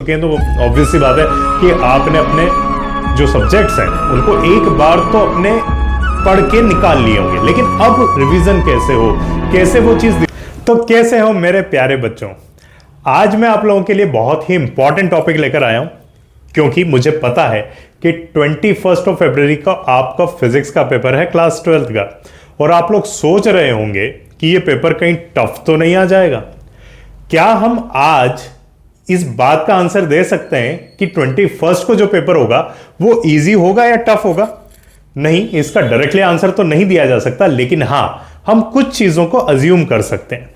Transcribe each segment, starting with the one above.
चुके हैं, तो ऑब्वियस सी बात है कि आपने अपने जो सब्जेक्ट्स हैं उनको एक बार तो अपने पढ़ के निकाल लिए होंगे, लेकिन अब रिवीजन कैसे हो, कैसे वो चीज। तो कैसे हो मेरे प्यारे बच्चों, आज मैं आप लोगों के लिए बहुत ही इंपॉर्टेंट टॉपिक लेकर आया हूं, क्योंकि मुझे पता है कि 21 फरवरी का आपका फिजिक्स का पेपर है क्लास 12th का, और आप लोग सोच रहे होंगे कि ये पेपर कहीं टफ तो नहीं आ जाएगा। क्या हम आज इस बात का आंसर दे सकते हैं कि 21 को जो पेपर होगा वो इजी होगा या टफ होगा? नहीं, इसका डायरेक्टली आंसर तो नहीं दिया जा सकता, लेकिन हां, हम कुछ चीजों को अज्यूम कर सकते हैं।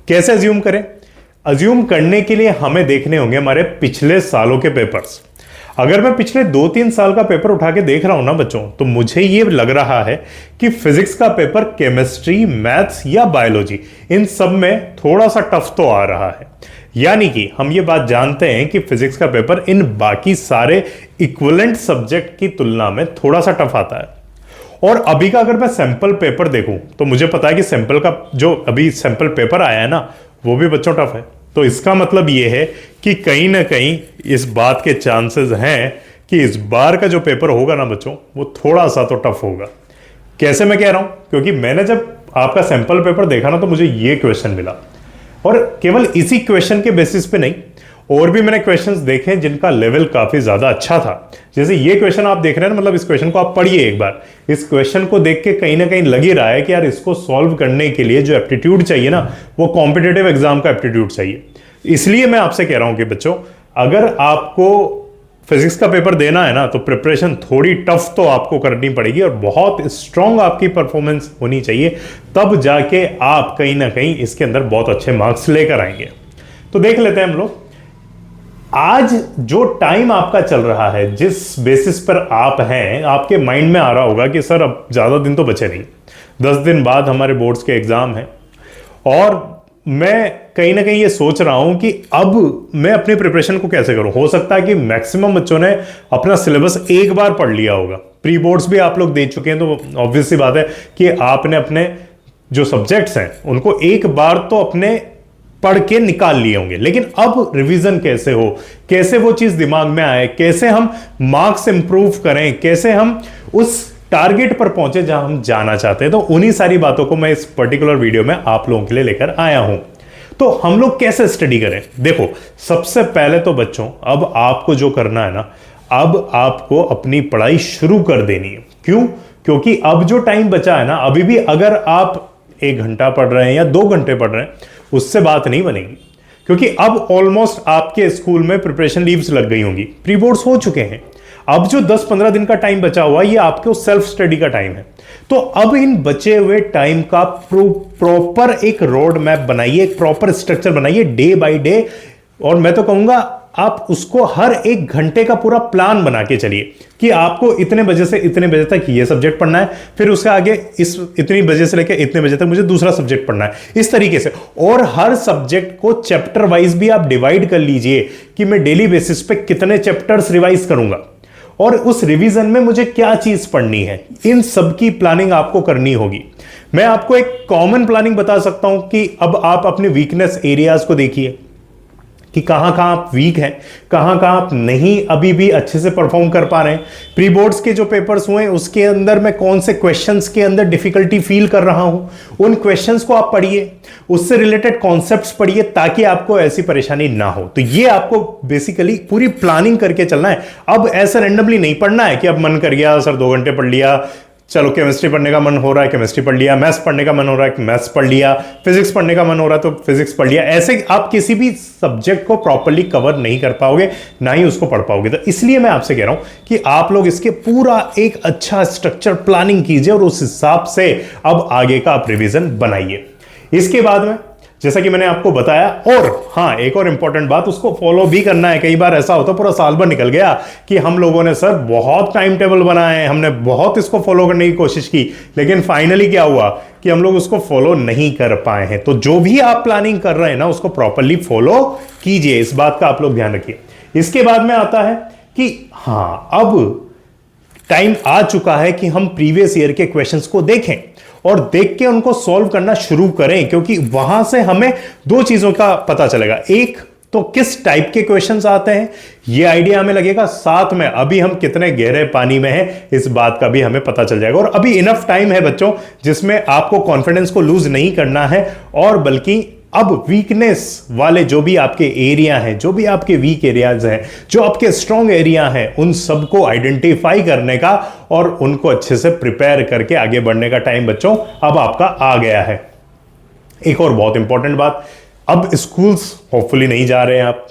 कैसे अज्यूम करें? अज्यूम करने के लिए हमें देखने होंगे हमारे पिछले सालों के पेपर्स। अगर मैं पिछले 2-3 साल का पेपर उठा के देख रहा हूं ना बच्चों, तो मुझे ये लग रहा है कि फिजिक्स का पेपर केमिस्ट्री, मैथ्स या बायोलॉजी, इन सब में थोड़ा सा टफ तो आ रहा है। यानी कि हम ये बात जानते हैं कि फिजिक्स का पेपर इन बाकी सारे इक्विवेलेंट सब्जेक्ट की तुलना में थोड़ा सा टफ आता है। और अभी का अगर मैं सैंपल पेपर देखूं तो मुझे पता है कि सैंपल का जो अभी सैंपल पेपर आया है ना, वो भी बच्चों टफ है। तो इसका मतलब ये है कि कहीं ना कहीं इस बात के चांसेस हैं कि इस बार का जो पेपर होगा ना बच्चों, वो थोड़ा सा तो टफ होगा। कैसे मैं कह रहा हूं? क्योंकि मैंने जब आपका सैंपल पेपर देखा ना, तो मुझे ये क्वेश्चन मिला, और केवल इसी क्वेश्चन के बेसिस पे नहीं, और भी मैंने क्वेश्चंस देखे जिनका लेवल काफी ज्यादा अच्छा था। जैसे ये क्वेश्चन आप देख रहे हैं ना, मतलब इस क्वेश्चन को आप पढ़िए एक बार। इस क्वेश्चन को देख के कहीं ना कहीं लग ही रहा है कि यार इसको सॉल्व करने के लिए जो एप्टीट्यूड चाहिए ना, वो कॉम्पिटिटिव एग्जाम का एप्टीट्यूड चाहिए। इसलिए मैं आपसे कह रहा हूं कि बच्चों, अगर आपको फिजिक्स का पेपर देना है ना, तो प्रिपरेशन थोड़ी टफ तो आपको करनी पड़ेगी, और बहुत स्ट्रांग आपकी परफॉर्मेंस होनी चाहिए, तब जाके आप कहीं ना कहीं इसके अंदर बहुत अच्छे मार्क्स लेकर आएंगे। तो देख लेते हैं हम लोग। आज जो टाइम आपका चल रहा है, जिस बेसिस पर आप हैं, आपके माइंड में आ रहा होगा कि सर अब ज्यादा दिन तो बचे नहीं, 10 दिन बाद हमारे बोर्ड्स के एग्जाम हैं, और मैं कहीं ना कहीं ये सोच रहा हूं कि अब मैं अपनी प्रिपरेशन को कैसे करूं। हो सकता है कि मैक्सिमम बच्चों ने अपना सिलेबस एक बार पढ़ लिया होगा, प्री बोर्ड्स भी आप लोग दे चुके हैं, तो ऑब्वियस सी बात है कि आपने अपने जो सब्जेक्ट्स हैं उनको एक बार तो अपने पढ़ के निकाल लिए होंगे, लेकिन अब रिवीजन कैसे हो, कैसे वो चीज दिमाग में आए, कैसे हम मार्क्स इंप्रूव करें, कैसे हम उस टारगेट पर पहुंचे जहां हम जाना चाहते हैं, तो उन्हीं सारी बातों को मैं इस पर्टिकुलर वीडियो में आप लोगों के लिए लेकर आया हूं। तो हम लोग कैसे स्टडी करें? देखो, सबसे पहले तो बच्चों, अब आपको जो करना है ना, अब आपको अपनी पढ़ाई शुरू कर देनी है। क्यों? क्योंकि अब जो टाइम बचा है ना, अभी भी अगर आप 1 घंटा पढ़ रहे हैं या 2 घंटे पढ़ रहे हैं, उससे बात नहीं बनेगी, क्योंकि अब ऑलमोस्ट आपके स्कूल में प्रिपरेशन लीव्स लग गई होंगी, प्री बोर्ड्स हो चुके हैं। अब जो 10-15 दिन का टाइम बचा हुआ, ये आपके सेल्फ स्टडी का टाइम है। तो अब इन बचे हुए टाइम का प्रॉपर एक रोड मैप बनाइए, एक प्रॉपर स्ट्रक्चर बनाइए डे बाय डे, और मैं तो कहूंगा आप उसको हर 1 घंटे का पूरा प्लान बना के चलिए कि आपको इतने बजे से इतने बजे तक ये सब्जेक्ट पढ़ना है, फिर उसके आगे इस इतनी बजे से लेकर इतने बजे तक मुझे दूसरा सब्जेक्ट पढ़ना है, इस तरीके से। और हर सब्जेक्ट को चैप्टर वाइज भी आप डिवाइड कर लीजिए कि मैं डेली बेसिस पे कितने चैप्टर्स रिवाइज करूंगा, और उस रिवीजन में मुझे क्या चीज पढ़नी है, इन सब की प्लानिंग आपको करनी होगी। मैं आपको एक कॉमन प्लानिंग बता सकता हूं कि अब आप अपने वीकनेस एरियाज को देखिए कि कहां आप वीक हैं, कहां आप नहीं अभी भी अच्छे से परफॉर्म कर पा रहे हैं। प्री बोर्ड्स के जो पेपर्स हुए उसके अंदर मैं कौन से क्वेश्चंस के अंदर डिफिकल्टी फील कर रहा हूं, उन क्वेश्चंस को आप पढ़िए, उससे रिलेटेड कॉन्सेप्ट्स पढ़िए, ताकि आपको ऐसी परेशानी ना हो। तो ये आपको बेसिकली पूरी प्लानिंग करके चलना है। अब ऐसा रैंडमली नहीं पढ़ना है कि अब मन कर गया सर 2 घंटे पढ़ लिया, चलो केमिस्ट्री पढ़ने का मन हो रहा है केमिस्ट्री पढ़ लिया, मैथ्स पढ़ने का मन हो रहा है मैथ्स पढ़ लिया, फिजिक्स पढ़ने का मन हो रहा है तो फिजिक्स पढ़ लिया। ऐसे आप किसी भी सब्जेक्ट को प्रॉपर्ली कवर नहीं कर पाओगे, ना ही उसको पढ़ पाओगे। तो इसलिए मैं आपसे कह रहा हूं कि आप लोग इसके पूरा एक अच्छा स्ट्रक्चर प्लानिंग कीजिए, और उस हिसाब से अब आगे का आप रिवीजन बनाइए। इसके बाद में जैसा कि मैंने आपको बताया, और हाँ, एक और इंपॉर्टेंट बात, उसको फॉलो भी करना है। कई बार ऐसा होता है पूरा साल भर निकल गया कि हम लोगों ने सर बहुत टाइम टेबल बनाए, हमने बहुत इसको फॉलो करने की कोशिश की, लेकिन फाइनली क्या हुआ कि हम लोग उसको फॉलो नहीं कर पाए हैं। तो जो भी आप प्लानिंग कर रहे हैं ना, उसको प्रॉपरली फॉलो कीजिए, इस बात का आप लोग ध्यान रखिए। इसके बाद में आता है कि हाँ, अब टाइम आ चुका है कि हम प्रीवियस ईयर के क्वेश्चंस को देखें और देख के उनको सॉल्व करना शुरू करें, क्योंकि वहां से हमें 2 चीजों का पता चलेगा। एक, तो किस टाइप के क्वेश्चंस आते हैं ये आइडिया हमें लगेगा। साथ में अभी हम कितने गहरे पानी में हैं इस बात का भी हमें पता चल जाएगा। और अभी इनफ टाइम है बच्चों जिसमें आपको कॉन्फिडेंस को लूज नहीं करना है, और बल्कि अब वीकनेस वाले जो भी आपके एरिया हैं, जो भी आपके वीक एरियाज हैं, जो आपके स्ट्रॉन्ग एरिया हैं, उन सबको आइडेंटिफाई करने का और उनको अच्छे से प्रिपेयर करके आगे बढ़ने का टाइम बच्चों अब आपका आ गया है। एक और बहुत इंपॉर्टेंट बात, अब स्कूल्स होपफुली नहीं जा रहे हैं आप।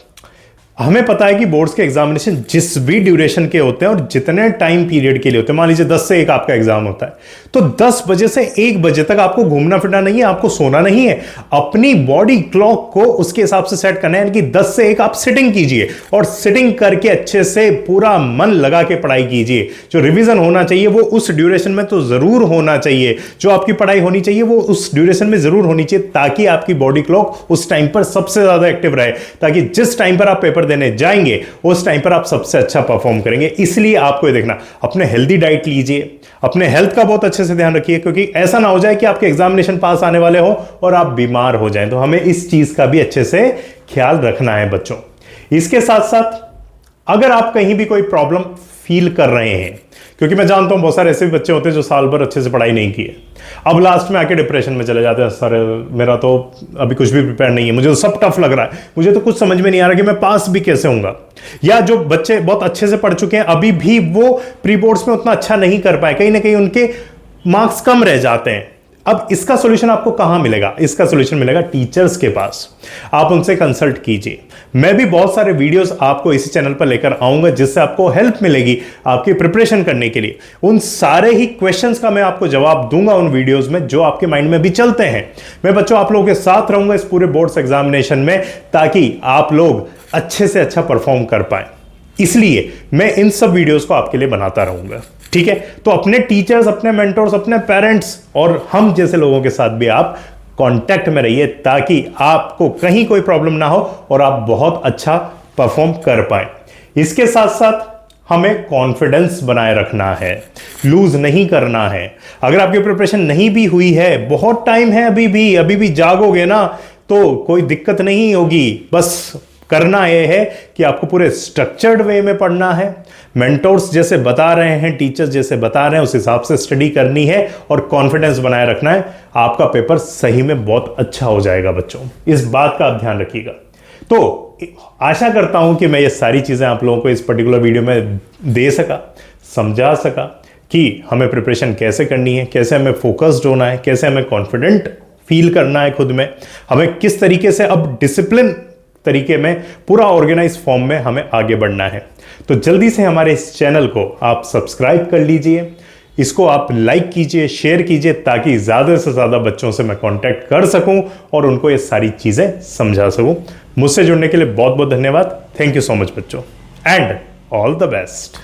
हमें पता है कि बोर्ड्स के एग्जामिनेशन जिस भी ड्यूरेशन के होते हैं और जितने टाइम पीरियड के लिए होते हैं, मान लीजिए 10 से 1 आपका एग्जाम होता है, तो 10 बजे से 1 बजे तक आपको घूमना फिरना नहीं है, आपको सोना नहीं है। अपनी बॉडी क्लॉक को उसके हिसाब से सेट करना है, यानी कि 10 से 1 आप सिटिंग कीजिए और सिटिंग करके अच्छे से पूरा मन लगा के पढ़ाई कीजिए। जो रिवीजन होना चाहिए वो उस ड्यूरेशन में तो जरूर होना चाहिए, जो आपकी पढ़ाई होनी चाहिए वो उस ड्यूरेशन में जरूर होनी चाहिए, ताकि आपकी बॉडी क्लॉक उस टाइम पर सबसे ज्यादा एक्टिव रहे, ताकि जिस टाइम पर आप पेपर देने जाएंगे उस टाइम पर आप सबसे अच्छा परफॉर्म करेंगे। इसलिए आपको ये देखना, अपने हेल्दी डाइट लीजिए, अपने हेल्थ का बहुत अच्छे से ध्यान रखिए, क्योंकि ऐसा ना हो जाए कि आपके एग्जामिनेशन पास आने वाले हो और आप बीमार हो जाएं। तो हमें इस चीज का भी अच्छे से ख्याल रखना है बच्चों। इसके साथ साथ अगर आप कहीं भी कोई प्रॉब्लम फील कर रहे हैं, क्योंकि मैं जानता हूं बहुत सारे ऐसे भी बच्चे होते हैं जो साल भर अच्छे से पढ़ाई नहीं की है, अब लास्ट में आके डिप्रेशन में चले जाते हैं, सर मेरा तो अभी कुछ भी प्रिपेयर नहीं है, मुझे तो सब टफ लग रहा है, मुझे तो कुछ समझ में नहीं आ रहा कि मैं पास भी कैसे होऊंगा। या जो बच्चे बहुत अच्छे से पढ़ चुके हैं अभी भी वो प्री बोर्ड्स में उतना अच्छा नहीं कर पाए, कहीं ना कहीं उनके मार्क्स कम रह जाते हैं। अब इसका सॉल्यूशन आपको कहां मिलेगा? इसका सॉल्यूशन मिलेगा टीचर्स के पास, आप उनसे कंसल्ट कीजिए। मैं भी बहुत सारे वीडियोस आपको इसी चैनल पर लेकर आऊंगा जिससे आपको हेल्प मिलेगी आपकी प्रिपरेशन करने के लिए। उन सारे ही क्वेश्चंस का मैं आपको जवाब दूंगा उन वीडियोस में जो आपके माइंड में भी चलते हैं। मैं बच्चों आप लोगों के साथ रहूंगा इस पूरे बोर्ड्स एग्जामिनेशन में, ताकि आप लोग अच्छे से अच्छा परफॉर्म कर पाए। इसलिए मैं इन सब वीडियोस को आपके लिए बनाता रहूंगा, ठीक है? तो अपने टीचर्स, अपने मेंटर्स, अपने पेरेंट्स और हम जैसे लोगों के साथ भी आप कांटेक्ट में रहिए, ताकि आपको कहीं कोई प्रॉब्लम ना हो और आप बहुत अच्छा परफॉर्म कर पाए। इसके साथ साथ हमें कॉन्फिडेंस बनाए रखना है, लूज नहीं करना है। अगर आपकी प्रिपरेशन नहीं भी हुई है, बहुत टाइम है अभी भी जागोगे ना तो कोई दिक्कत नहीं होगी। बस करना यह है कि आपको पूरे स्ट्रक्चर्ड वे में पढ़ना है, मेंटोर्स जैसे बता रहे हैं, टीचर्स जैसे बता रहे हैं उस हिसाब से स्टडी करनी है और कॉन्फिडेंस बनाए रखना है। आपका पेपर सही में बहुत अच्छा हो जाएगा बच्चों, इस बात का आप ध्यान रखिएगा। तो आशा करता हूं कि मैं ये सारी चीजें आप लोगों को इस पर्टिकुलर वीडियो में दे सका, समझा सका कि हमें प्रिपरेशन कैसे करनी है, कैसे हमें फोकस्ड होना है, कैसे हमें कॉन्फिडेंट फील करना है खुद में, हमें किस तरीके से अब डिसिप्लिन तरीके में पूरा ऑर्गेनाइज फॉर्म में हमें आगे बढ़ना है। तो जल्दी से हमारे इस चैनल को आप सब्सक्राइब कर लीजिए, इसको आप लाइक कीजिए, शेयर कीजिए, ताकि ज्यादा से ज्यादा बच्चों से मैं कांटेक्ट कर सकूं और उनको ये सारी चीजें समझा सकूं। मुझसे जुड़ने के लिए बहुत बहुत धन्यवाद। थैंक यू सो मच बच्चों, एंड ऑल द बेस्ट।